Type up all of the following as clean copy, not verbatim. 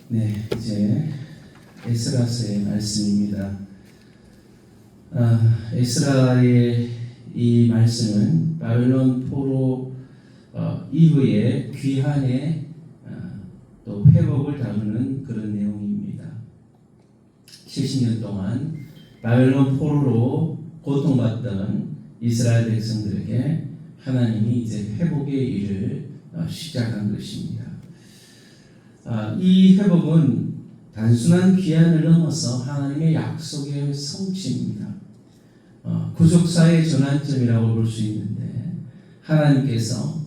네, 이제 에스라서의 말씀입니다. 에스라의 이 말씀은 바벨론 포로 이후에 귀환의 또 회복을 다루는 그런 내용입니다. 70년 동안 바벨론 포로로 고통받던 이스라엘 백성들에게 하나님이 이제 회복의 일을 시작한 것입니다. 이 회복은 단순한 귀환을 넘어서 하나님의 약속의 성취입니다. 구속사의 전환점이라고 볼 수 있는데 하나님께서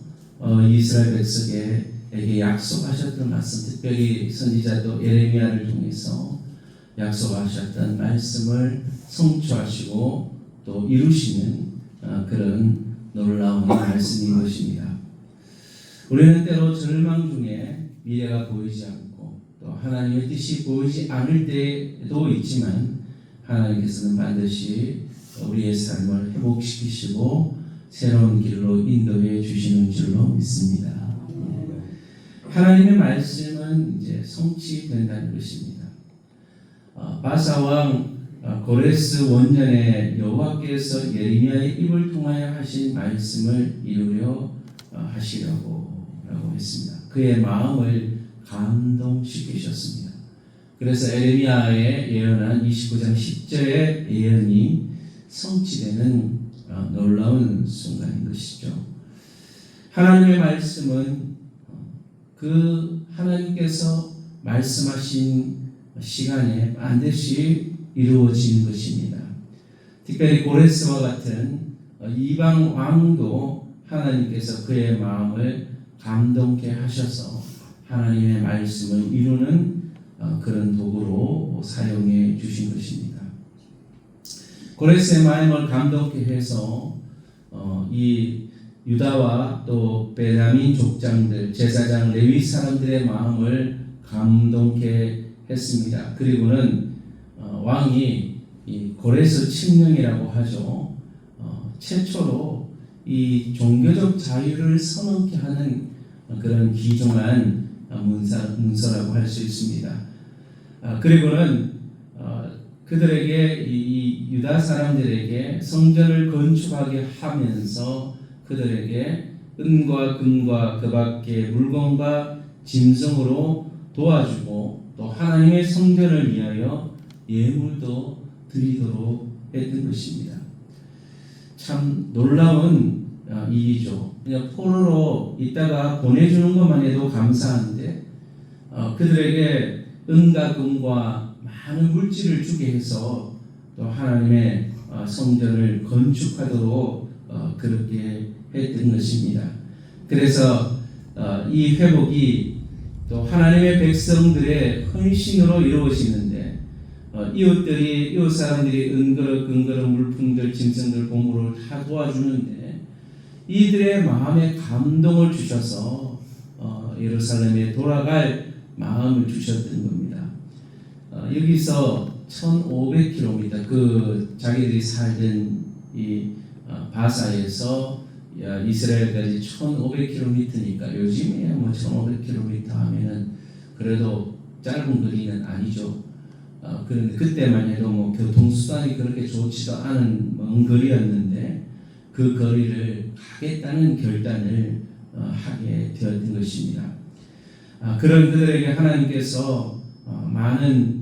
이스라엘 백성에게 약속하셨던 말씀, 특별히 선지자도 예레미야를 통해서 약속하셨던 말씀을 성취하시고 또 이루시는 그런 놀라운 말씀인 것입니다. 우리는 때로 절망 중에 미래가 보이지 않고 또 하나님의 뜻이 보이지 않을 때도 있지만 하나님께서는 반드시 우리의 삶을 회복시키시고 새로운 길로 인도해 주시는 줄로 믿습니다. 하나님의 말씀은 이제 성취된다는 것입니다. 바사 왕 고레스 원년에 여호와께서 예레미야의 입을 통하여 하신 말씀을 이루려 하시라고 했습니다. 그의 마음을 감동시키셨습니다. 그래서 예레미야의 예언한 29장 10절의 예언이 성취되는 놀라운 순간인 것이죠. 하나님의 말씀은 그 하나님께서 말씀하신 시간에 반드시 이루어지는 것입니다. 특별히 고레스와 같은 이방 왕도 하나님께서 그의 마음을 감동케 하셔서 하나님의 말씀을 이루는 그런 도구로 사용해 주신 것입니다. 고레스의 마음을 감동케 해서 이 유다와 또 베냐민 족장들, 제사장, 레위 사람들의 마음을 감동케 했습니다. 그리고는 왕이 이 고레스 칙령이라고 하죠. 최초로 이 종교적 자유를 선언케 하는 그런 귀중한 문서라고 할 수 있습니다. 그리고는 그들에게 이 유다 사람들에게 성전을 건축하게 하면서 그들에게 은과 금과 그 밖에 물건과 짐승으로 도와주고 또 하나님의 성전을 위하여 예물도 드리도록 했던 것입니다. 참 놀라운 일이죠. 그냥 포로로 있다가 보내주는 것만 해도 감사한데 그들에게 은과 금과 많은 물질을 주게 해서 또 하나님의 성전을 건축하도록 그렇게 했던 것입니다. 그래서 이 회복이 또 하나님의 백성들의 헌신으로 이루어지는데 이웃 사람들이 은그릇 근그릇 물품들 짐승들 보물을 다 도와주는데 이들의 마음에 감동을 주셔서 예루살렘에 돌아갈 마음을 주셨던 겁니다. 여기서 1500km 그 자기들이 살던 이 바사에서 이스라엘까지 1500km니까 요즘에 뭐 1500km 하면은 그래도 짧은 거리는 아니죠. 그런데 그때만 해도 뭐 교통수단이 그렇게 좋지도 않은 먼 거리였는데 그 거리를 가겠다는 결단을 하게 되었던 것입니다. 그런 그들에게 하나님께서 많은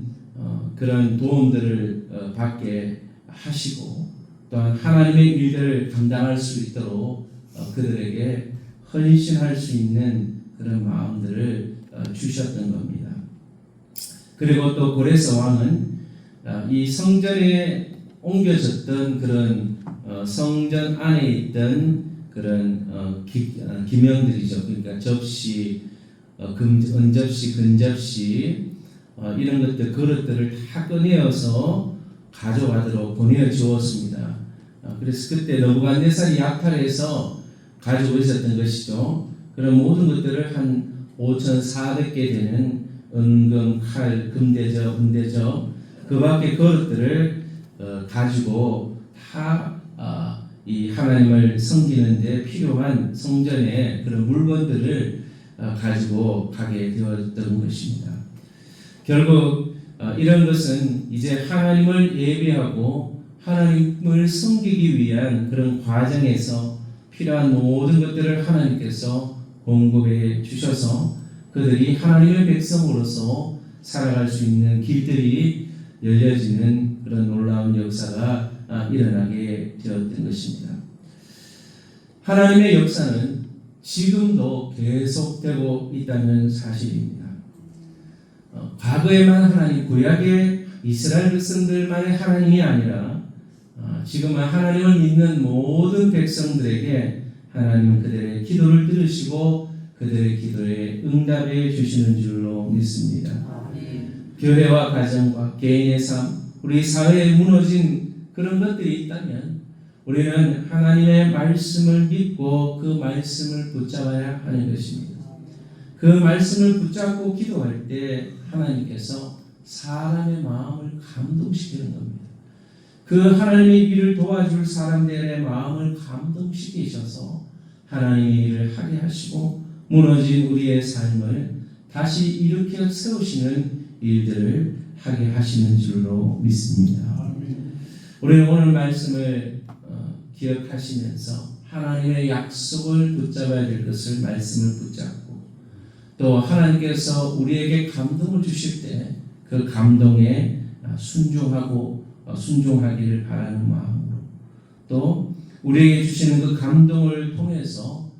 그런 도움들을 받게 하시고 또한 하나님의 일들을 감당할 수 있도록 그들에게 헌신할 수 있는 그런 마음들을 주셨던 겁니다. 그리고 또 고레스 왕은 이 성전에 옮겨졌던 그런 성전 안에 있던 그런 기명들이죠. 그러니까 접시, 은접시, 근접시 이런 것들 그릇들을 다 꺼내어서 가져가도록 보내어 주었습니다. 그래서 그때 느부갓네살이 약탈해서 가지고 있었던 것이죠. 그런 모든 것들을 한 5,400개 되는 은금, 칼, 금대접, 은대접 그 밖에 그릇들을 가지고 다 이 하나님을 섬기는 데 필요한 성전의 그런 물건들을 가지고 가게 되었던 것입니다. 결국 이런 것은 이제 하나님을 예배하고 하나님을 섬기기 위한 그런 과정에서 필요한 모든 것들을 하나님께서 공급해 주셔서 그들이 하나님의 백성으로서 살아갈 수 있는 길들이 열려지는 그런 놀라운 역사가 일어나게 되었던 것입니다. 하나님의 역사는 지금도 계속되고 있다는 사실입니다. 과거에만 하나님, 구약의 이스라엘 백성들만의 하나님이 아니라 지금은 하나님을 믿는 모든 백성들에게 하나님은 그들의 기도를 들으시고 그들의 기도에 응답해 주시는 줄로 믿습니다. 교회와 가정과 개인의 삶, 우리 사회에 무너진 그런 것들이 있다면 우리는 하나님의 말씀을 믿고 그 말씀을 붙잡아야 하는 것입니다. 그 말씀을 붙잡고 기도할 때 하나님께서 사람의 마음을 감동시키는 겁니다. 그 하나님의 일을 도와줄 사람들의 마음을 감동시키셔서 하나님의 일을 하게 하시고 무너진 우리의 삶을 다시 일으켜 세우시는 일들을 하게 하시는 줄로 믿습니다. 우리는 오늘 말씀을 기억하시면서 하나님의 약속을 붙잡아야 될 것을 말씀을 붙잡고 또 하나님께서 우리에게 감동을 주실 때 그 감동에 순종하기를 바라는 마음으로 또 우리에게 주시는 그 감동을 통해서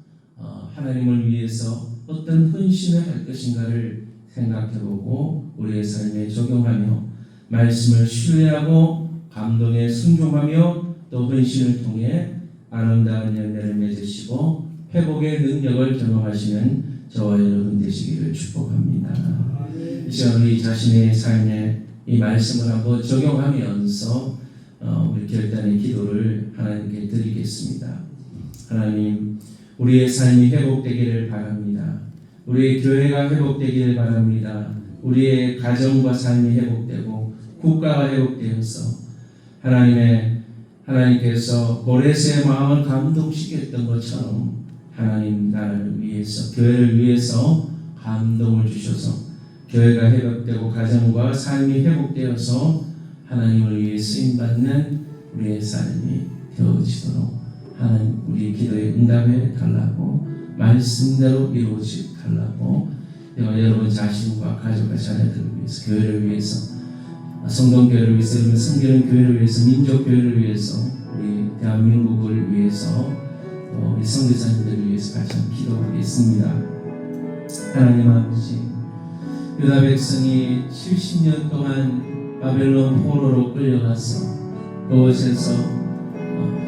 하나님을 위해서 어떤 헌신을 할 것인가를 생각해보고 우리의 삶에 적용하며 말씀을 신뢰하고 감동에 순종하며 또 헌신을 통해 아름다운 열매를 맺으시고 회복의 능력을 경험하시는 저와 여러분 되시기를 축복합니다. 이 시간 우리 자신의 삶에 이 말씀을 한번 적용하면서 우리 결단의 기도를 하나님께 드리겠습니다. 하나님, 우리의 삶이 회복되기를 바랍니다. 우리의 교회가 회복되기를 바랍니다. 우리의 가정과 삶이 회복되고 국가가 회복되어서 하나님께서 고레스의 마음을 감동시켰던 것처럼 하나님 나라를 위해서 교회를 위해서 감동을 주셔서 교회가 회복되고 가정과 삶이 회복되어서 하나님을 위해 쓰임받는 우리의 삶이 되어지도록 하나님 우리 기도에 응답해 달라고 말씀대로 이루어지 달라고 여러분 자신과 가족과 자녀들을 위해서 교회를 위해서 성동교회를 위해서 여러분 섬기는 교회를 위해서 민족교회를 위해서 우리 대한민국을 위해서 우리 선교사님들을 위해서 같이 기도하겠습니다. 하나님 아버지, 유다 백성이 70년 동안 바벨론 포로로 끌려가서 그곳에서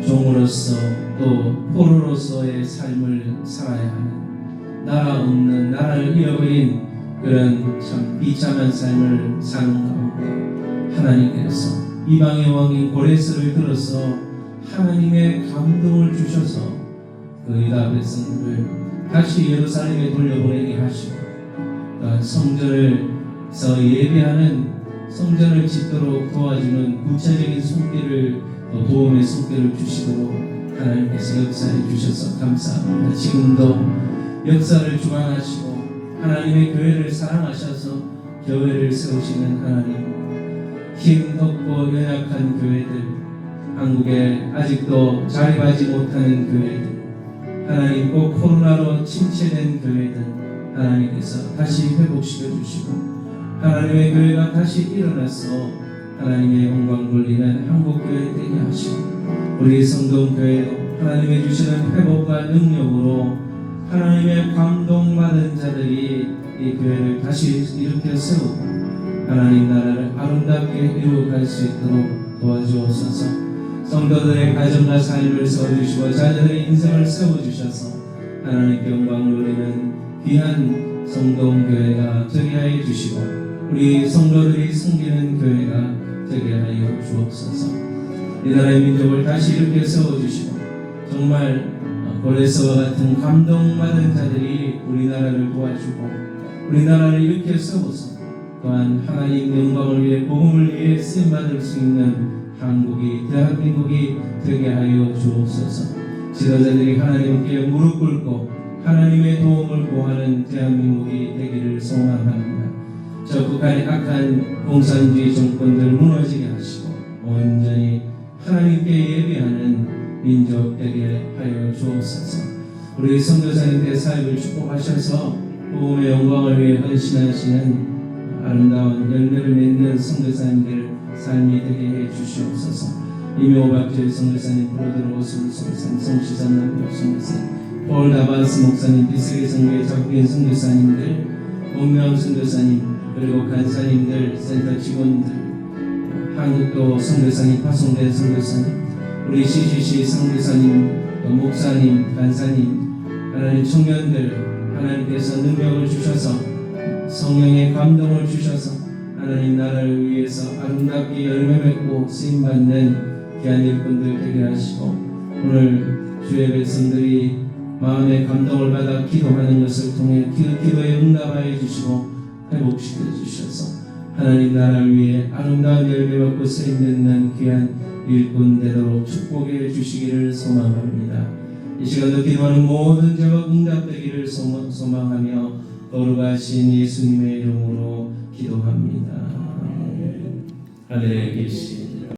종으로서 또 포로로서의 삶을 살아야 하는 나라 없는 나라를 잃어버린 그런 참 비참한 삶을 사는 가운데 하나님께서 이방의 왕인 고레스를 들어서 하나님의 감동을 주셔서 그 유다 백성들을 다시 예루살렘에 돌려보내게 하시고 성전에서 예배하는 성전을 짓도록 도와주는 구체적인 손길을 도움의 손길을 주시도록 하나님께서 역사해 주셔서 감사합니다. 지금도 역사를 주관하시고 하나님의 교회를 사랑하셔서 교회를 세우시는 하나님, 힘 없고 연약한 교회들, 한국에 아직도 자립하지 못하는 교회들, 하나님 꼭 코로나로 침체된 교회들 하나님께서 다시 회복시켜 주시고 하나님의 교회가 다시 일어나서 하나님의 영광 돌리는 한국교회 되게 하시고 우리 성동교회도 하나님의 주시는 회복과 능력으로 하나님의 감동받은 자들이 이 교회를 다시 일으켜 세우고 하나님 나라를 아름답게 이루어갈 수 있도록 도와주옵소서. 성도들의 가정과 삶을 세워주시고 자녀들의 인생을 세워주셔서 하나님께 영광을 돌리는 귀한 성동교회가 되게 하여 주시고 우리 성도들이 섬기는 교회가 되게 하여 주옵소서. 이 나라의 민족을 다시 이렇게 세워주시고 정말 고레스와 같은 감동받은 자들이 우리나라를 도와주고 우리나라를 이렇게 세워서 또한 하나님 영광을 위해 복음을 위해 쓰임받을 수 있는 한국이 대한민국이 되게 하여 주옵소서. 지도자들이 하나님께 무릎 꿇고 하나님의 도움을 구하는 대한민국이 되기를 소망합니다. 저 북한의 악한 공산주의 정권들 무너지게 하시고 온전히 하나님께 예배하는 민족 되게 하여 주옵소서. 우리 선교사님들의 사역을 축복하셔서 복음의 영광을 위해 헌신하시는 아름다운 열매를 맺는 선교사님들 삶이 되게 해 주시옵소서. 이미 오박주의 선교사님, 브로드로 오슬 선교사님, 성시선 남벽 선교사님, 폴 다바스 목사님, 비스기 선교의 작빈 선교사님들, 운명 선교사님, 그리고 간사님들, 센터 직원들, 한국도 선교사님, 파송된 선교사님, 우리 CCC 선교사님, 또 목사님, 간사님, 하나님 청년들, 하나님께서 능력을 주셔서 성령의 감동을 주셔서 하나님 나라를 위해서 아름답게 열매 맺고 쓰임받는 귀한 일꾼들 되게 하시고, 오늘 주의 백성들이 마음의 감동을 받아 기도하는 것을 통해 기도에 응답하여 주시고 회복시켜 주셔서 하나님 나라를 위해 아름다운 열매 맺고 쓰임받는 귀한 일꾼 되도록 축복해 주시기를 소망합니다. 이 시간도 기도하는 모든 제목 응답되기를 소망하며 거룩하신 예수님의 이름으로 기도합니다. 하늘에 계신